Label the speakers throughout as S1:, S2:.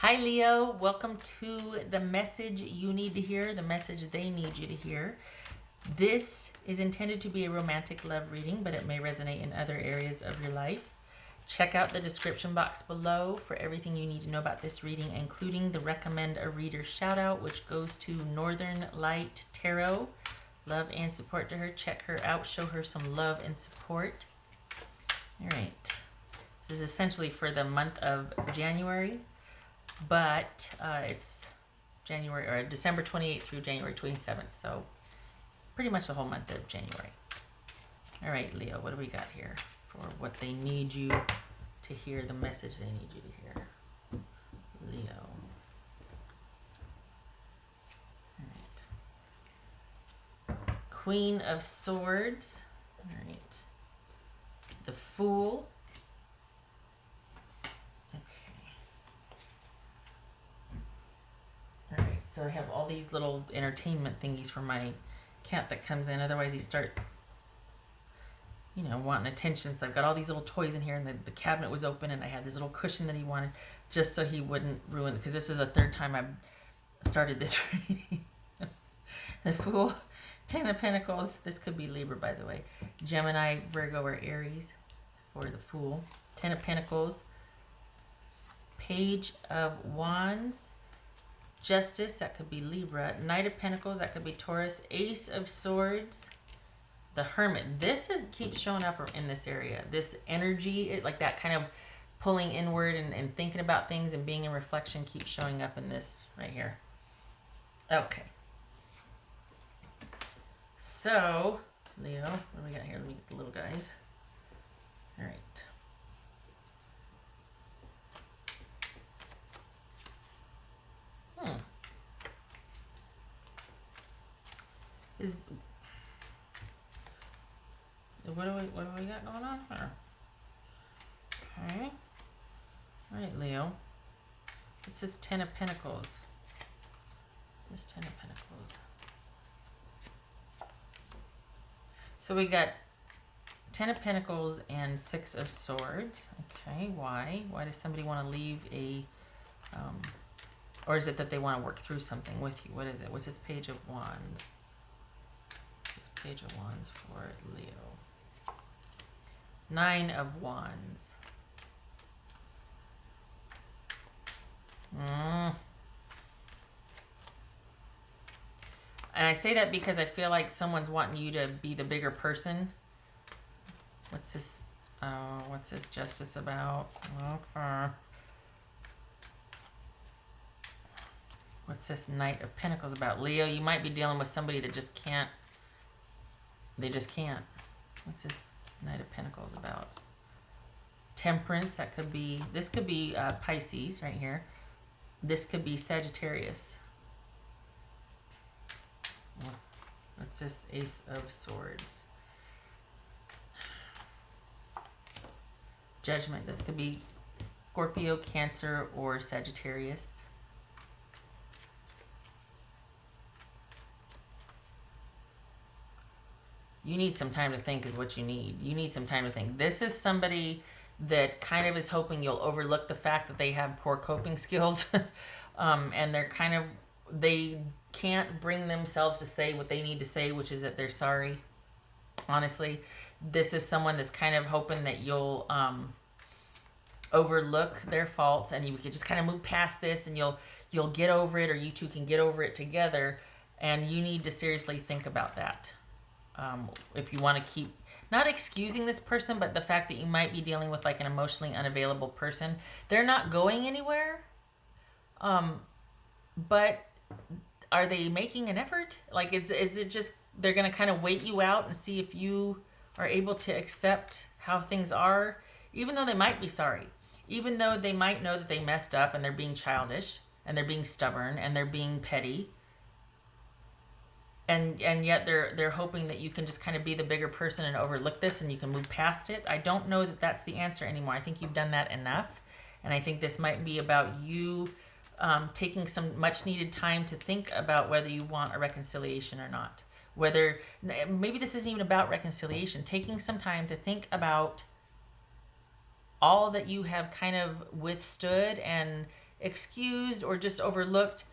S1: Hi, Leo. Welcome to the message you need to hear, the message they need you to hear. This is intended to be a romantic love reading, but it may resonate in other areas of your life. Check out the description box below for everything you need to know about this reading, including the recommend a reader shout out, which goes to Northern Light Tarot. Love and support to her. Check her out. Show her some love and support. All right. This is essentially for the month of January, but it's January or December 28th through January 27th, so pretty much the whole month of January. All right, Leo, what do we got here for what they need you to hear, the message they need you to hear? Leo. All right. Queen of Swords. All right. The Fool. So I have all these little entertainment thingies for my cat that comes in. Otherwise he starts, wanting attention. So I've got all these little toys in here, and the cabinet was open, and I had this little cushion that he wanted just so he wouldn't ruin, because this is the third time I've started this reading. The Fool, Ten of Pentacles. This could be Libra, by the way. Gemini, Virgo, or Aries for the Fool. Ten of Pentacles. Page of Wands. Justice, that could be Libra. Knight of Pentacles, that could be Taurus. Ace of Swords, the Hermit. This keeps showing up in this area. This energy, like that kind of pulling inward and thinking about things and being in reflection, keeps showing up in this right here. Okay. So, Leo, what do we got here? Let me get the little guys. All right. What do we got going on here? Okay. All right, Leo. It says Ten of Pentacles. It says Ten of Pentacles. So we got Ten of Pentacles and Six of Swords. Okay, why? Why does somebody want to leave a or is it that they want to work through something with you? What is it? What's this Page of Wands? This Page of Wands for Leo. Nine of Wands. And I say that because I feel like someone's wanting you to be the bigger person. What's this? What's this Justice about? Okay. What's this Knight of Pentacles about? Leo, you might be dealing with somebody that just can't. They just can't. What's this Knight of Pentacles about? Temperance, that could be, this could be Pisces right here. This could be Sagittarius. What's this Ace of Swords? Judgment, this could be Scorpio, Cancer, or Sagittarius. You need some time to think is what you need. You need some time to think. This is somebody that kind of is hoping you'll overlook the fact that they have poor coping skills. And they can't bring themselves to say what they need to say, which is that they're sorry. Honestly, this is someone that's kind of hoping that you'll overlook their faults, and you can just kind of move past this, and you'll get over it, or you two can get over it together. And you need to seriously think about that. If you want to keep, not excusing this person, but the fact that you might be dealing with like an emotionally unavailable person. They're not going anywhere. But are they making an effort? Like, is it just, they're going to kind of wait you out and see if you are able to accept how things are, even though they might be sorry, even though they might know that they messed up and they're being childish and they're being stubborn and they're being petty. And yet they're hoping that you can just kind of be the bigger person and overlook this, and you can move past it. I don't know that that's the answer anymore. I think you've done that enough. And I think this might be about you taking some much needed time to think about whether you want a reconciliation or not. Whether, maybe this isn't even about reconciliation. Taking some time to think about all that you have kind of withstood and excused or just overlooked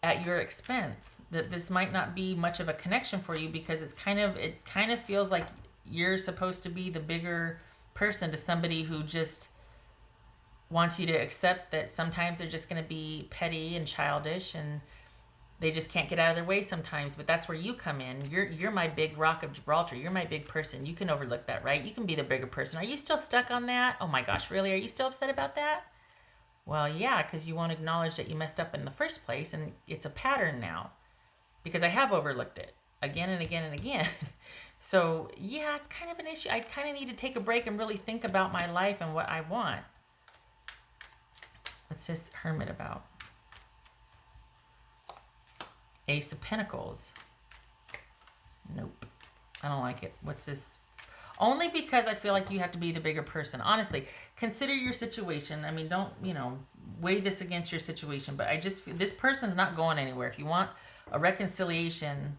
S1: at your expense. That this might not be much of a connection for you because it kind of feels like you're supposed to be the bigger person to somebody who just wants you to accept that sometimes they're just going to be petty and childish and they just can't get out of their way sometimes. But that's where you come in. You're my big rock of Gibraltar. You're my big person. You can overlook that, right? You can be the bigger person. Are you still stuck on that? Oh my gosh, really? Are you still upset about that? Well, yeah, because you won't acknowledge that you messed up in the first place, and it's a pattern now. Because I have overlooked it again and again and again. So yeah, it's kind of an issue. I kind of need to take a break and really think about my life and what I want. What's this Hermit about? Ace of Pentacles. Nope. I don't like it. What's this? Only because I feel like you have to be the bigger person. Honestly, consider your situation. I mean, don't, weigh this against your situation. But I just feel this person's not going anywhere. If you want a reconciliation,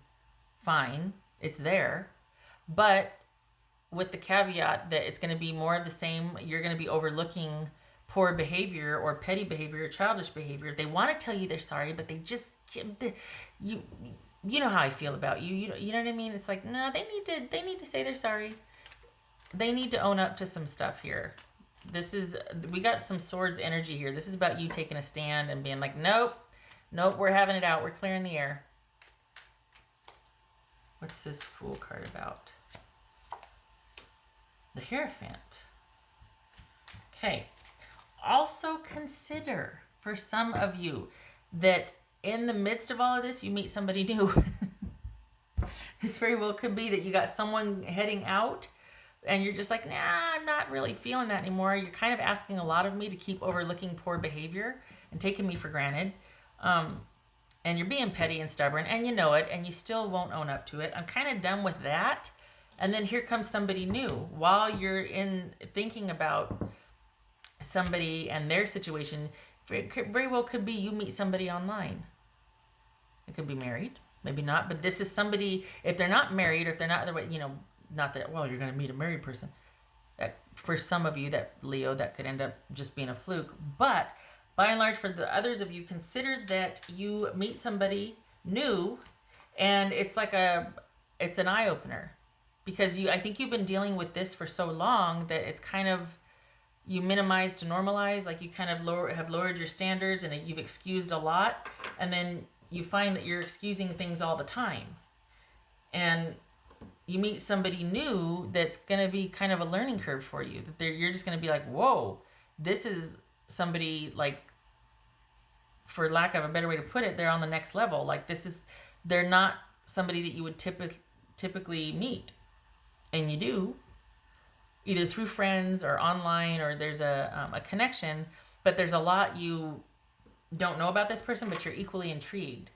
S1: fine. It's there. But with the caveat that it's going to be more of the same. You're going to be overlooking poor behavior or petty behavior or childish behavior. They want to tell you they're sorry, but they just you know how I feel about you. You know what I mean? It's like, no, they need to say they're sorry. They need to own up to some stuff here. We got some swords energy here. This is about you taking a stand and being like, nope, we're having it out. We're clearing the air. What's this Fool card about? The Hierophant. Okay. Also consider, for some of you, that in the midst of all of this, you meet somebody new. This very well could be that you got someone heading out and you're just like, nah, I'm not really feeling that anymore. You're kind of asking a lot of me to keep overlooking poor behavior and taking me for granted. And you're being petty and stubborn and you know it and you still won't own up to it. I'm kind of done with that. And then here comes somebody new. While you're in thinking about somebody and their situation, very well could be you meet somebody online. It could be married, maybe not, but this is somebody, if they're not married or if they're not, not that, well, you're going to meet a married person. For some of you, that Leo, that could end up just being a fluke. But by and large, for the others of you, consider that you meet somebody new and it's like it's an eye-opener. Because I think you've been dealing with this for so long that it's kind of, you minimize to normalize, like you kind of have lowered your standards and you've excused a lot. And then you find that you're excusing things all the time. And you meet somebody new that's going to be kind of a learning curve for you. That you're just going to be like, whoa, this is somebody, like, for lack of a better way to put it, they're on the next level. Like they're not somebody that you would typically meet. And you do, either through friends or online, or there's a connection, but there's a lot you don't know about this person, but you're equally intrigued.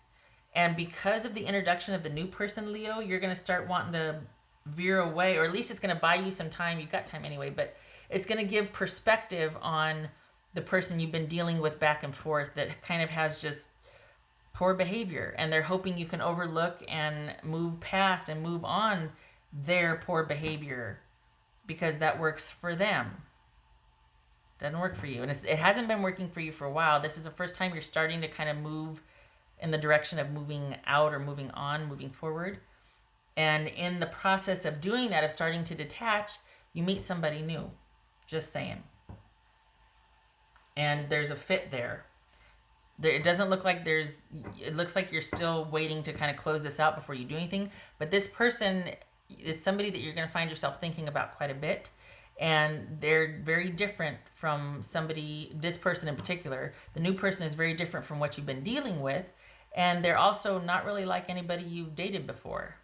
S1: And because of the introduction of the new person, Leo, you're going to start wanting to veer away, or at least it's going to buy you some time. You've got time anyway, but it's going to give perspective on the person you've been dealing with back and forth that kind of has just poor behavior. And they're hoping you can overlook and move past and move on their poor behavior because that works for them. Doesn't work for you. And it hasn't been working for you for a while. This is the first time you're starting to kind of move in the direction of moving out or moving on, moving forward. And in the process of doing that, of starting to detach, you meet somebody new. Just saying. And there's a fit there. It doesn't look like it looks like you're still waiting to kind of close this out before you do anything. But this person is somebody that you're going to find yourself thinking about quite a bit. And they're very different from this person in particular. The new person is very different from what you've been dealing with. And they're also not really like anybody you've dated before.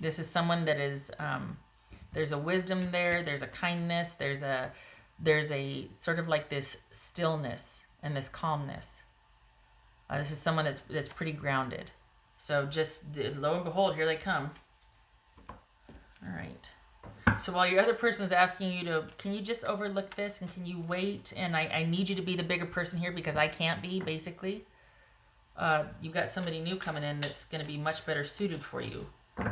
S1: This is someone that is, there's a wisdom there, there's a kindness, there's a sort of like this stillness and this calmness. This is someone that's pretty grounded. So just lo and behold, here they come. All right. So while your other person is asking you can you just overlook this and can you wait? And I need you to be the bigger person here because I can't be, basically. You've got somebody new coming in that's going to be much better suited for you.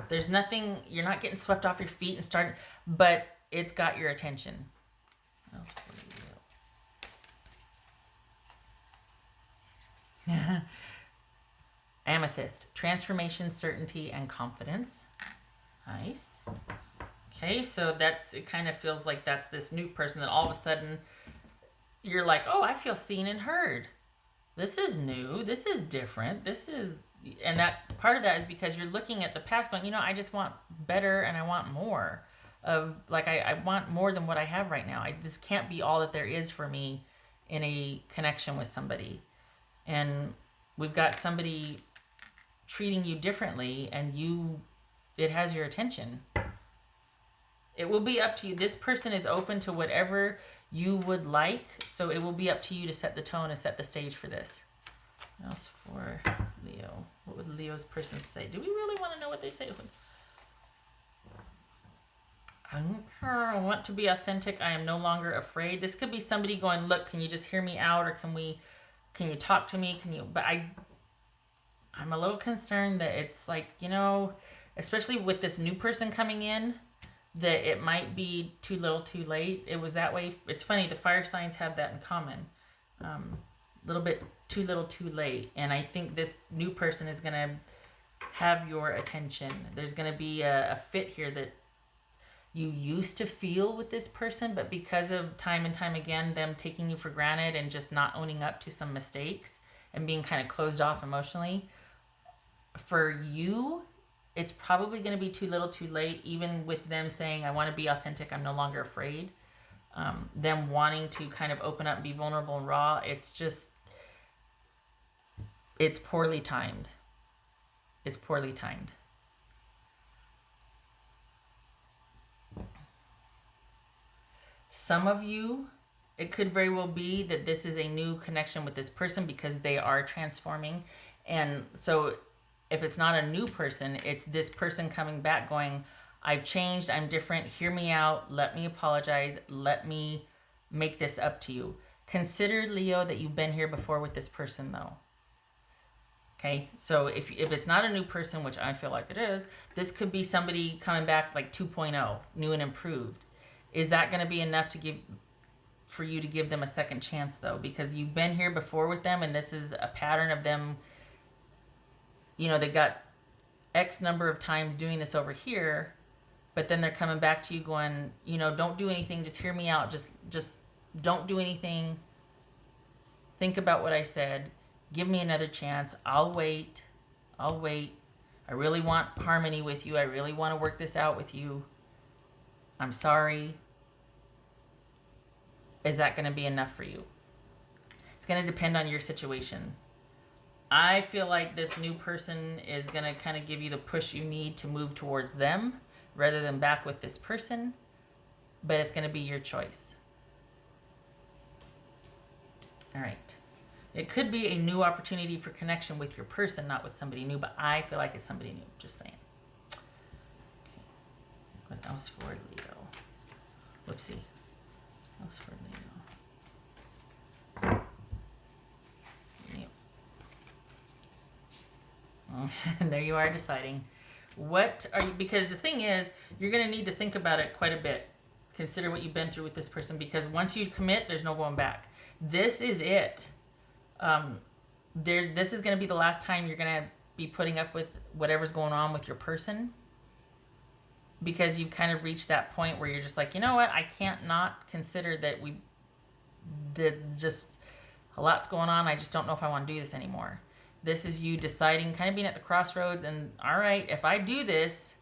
S1: There's nothing, you're not getting swept off your feet and starting, but it's got your attention. What else for you? Amethyst, transformation, certainty, and confidence. Nice. Okay, so it kind of feels like that's this new person that all of a sudden you're like, oh, I feel seen and heard. This is new. This is different. And that part of that is because you're looking at the past going, I just want better and I want more of, like, I want more than what I have right now. This can't be all that there is for me in a connection with somebody. And we've got somebody treating you differently, and it has your attention. It will be up to you. This person is open to whatever you would like, so it will be up to you to set the tone and set the stage for this. What else for Leo? What would Leo's person say? Do we really want to know what they'd say? I want to be authentic. I am no longer afraid. This could be somebody going, look, can you just hear me out, or can you talk to me? But I'm a little concerned that it's like, especially with this new person coming in, that it might be too little too late. It was that way. It's funny, the fire signs have that in common. A little bit too little too late. And I think this new person is going to have your attention. There's going to be a fit here that you used to feel with this person, but because of time and time again, them taking you for granted and just not owning up to some mistakes and being kind of closed off emotionally, for you, it's probably going to be too little too late, even with them saying, I want to be authentic, I'm no longer afraid. Them wanting to kind of open up and be vulnerable and raw, it's poorly timed. It's poorly timed. Some of you, it could very well be that this is a new connection with this person because they are transforming. And so if it's not a new person, it's this person coming back going, I've changed, I'm different, hear me out, let me apologize, let me make this up to you. Consider, Leo, that you've been here before with this person, though. Okay, so if it's not a new person, which I feel like it is, this could be somebody coming back like 2.0, new and improved. Is that going to be enough for you to give them a second chance, though? Because you've been here before with them, and this is a pattern of them. They got X number of times doing this over here, but then they're coming back to you going, don't do anything, just hear me out, just don't do anything. Think about what I said. Give me another chance. I'll wait. I really want harmony with you. I really want to work this out with you. I'm sorry. Is that going to be enough for you? It's going to depend on your situation. I feel like this new person is going to kind of give you the push you need to move towards them rather than back with this person, but it's going to be your choice. All right. It could be a new opportunity for connection with your person, not with somebody new, but I feel like it's somebody new. Just saying. Okay. What else for Leo? Whoopsie. What else for Leo? And there you are deciding. Because the thing is, you're going to need to think about it quite a bit. Consider what you've been through with this person, because once you commit, there's no going back. This is it. This is going to be the last time you're going to be putting up with whatever's going on with your person, because you've kind of reached that point where you're just like, you know what? I can't not consider that just a lot's going on. I just don't know if I want to do this anymore. This is you deciding, kind of being at the crossroads, and all right, if I do this,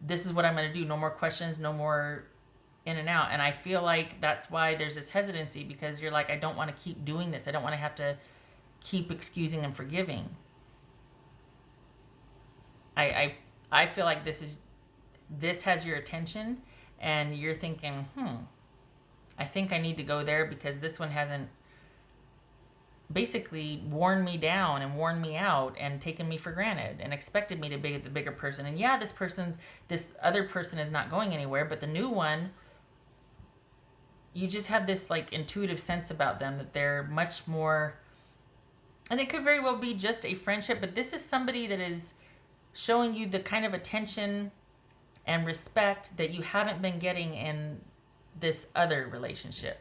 S1: this is what I'm going to do. No more questions, no more in and out. And I feel like that's why there's this hesitancy, because you're like, I don't want to keep doing this. I don't want to have to keep excusing and forgiving. I feel like this has your attention, and you're thinking, I think I need to go there because this one hasn't basically worn me down and worn me out and taken me for granted and expected me to be the bigger person. And yeah, this other person is not going anywhere, but the new one, you just have this like intuitive sense about them that they're much more, and it could very well be just a friendship, but this is somebody that is showing you the kind of attention and respect that you haven't been getting in this other relationship.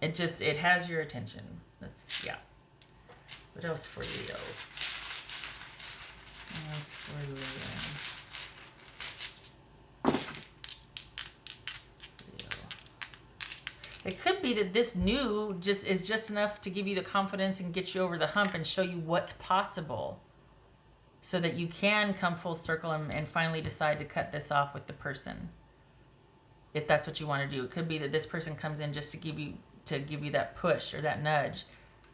S1: it has your attention. That's, yeah. What else for Leo? What else for Leo? It could be that this new is just enough to give you the confidence and get you over the hump and show you what's possible, so that you can come full circle and finally decide to cut this off with the person. If that's what you want to do, it could be that this person comes in just to give you that push or that nudge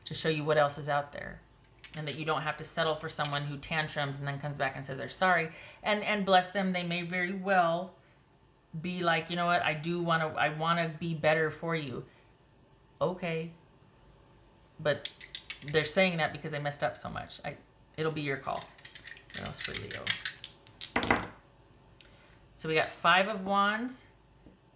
S1: to show you what else is out there, and that you don't have to settle for someone who tantrums and then comes back and says they're sorry. And bless them, they may very well be like, you know what, I want to be better for you. Okay. But they're saying that because they messed up so much. It'll be your call. What else for Leo? So we got 5 of Wands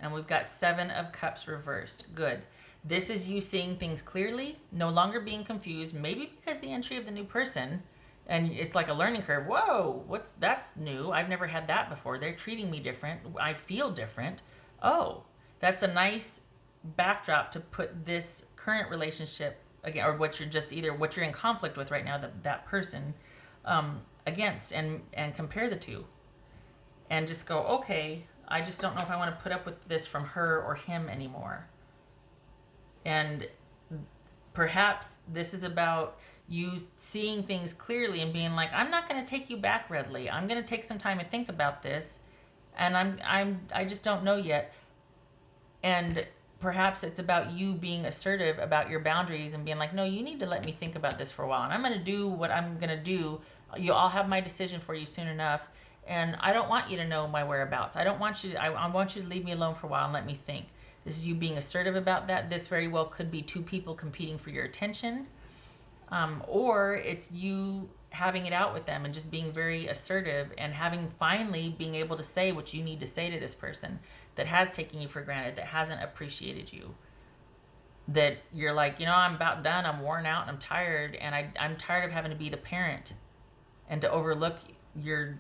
S1: and we've got 7 of Cups reversed. Good. This is you seeing things clearly, no longer being confused, maybe because the entry of the new person, and it's like a learning curve. Whoa, that's new. I've never had that before. They're treating me different. I feel different. Oh, that's a nice backdrop to put this current relationship again, or what you're in conflict with right now, that person, against, and compare the two, and just go, okay, I just don't know if I want to put up with this from her or him anymore. And perhaps this is about you seeing things clearly and being like, I'm not going to take you back readily. I'm going to take some time to think about this, and I just don't know yet. And perhaps it's about you being assertive about your boundaries and being like, no, you need to let me think about this for a while, and I'm going to do what I'm going to do. I'll have my decision for you soon enough, and I don't want you to know my whereabouts. I want you to leave me alone for a while and let me think. This is you being assertive about that. This very well could be 2 people competing for your attention. Or it's you having it out with them and just being very assertive and finally being able to say what you need to say to this person that has taken you for granted, that hasn't appreciated you. That you're like, I'm about done, I'm worn out, and I'm tired, and I'm tired of having to be the parent and to overlook your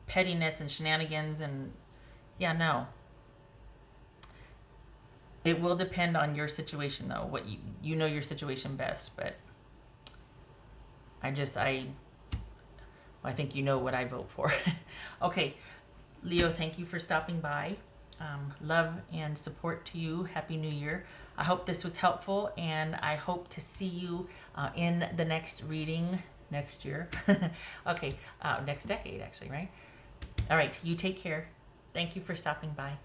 S1: pettiness and shenanigans. And yeah, no. It will depend on your situation, though. What you know your situation best, but I think you know what I vote for. Okay, Leo, thank you for stopping by. Love and support to you. Happy New Year. I hope this was helpful, and I hope to see you in the next reading next year. Okay, next decade, actually, right? All right, you take care. Thank you for stopping by.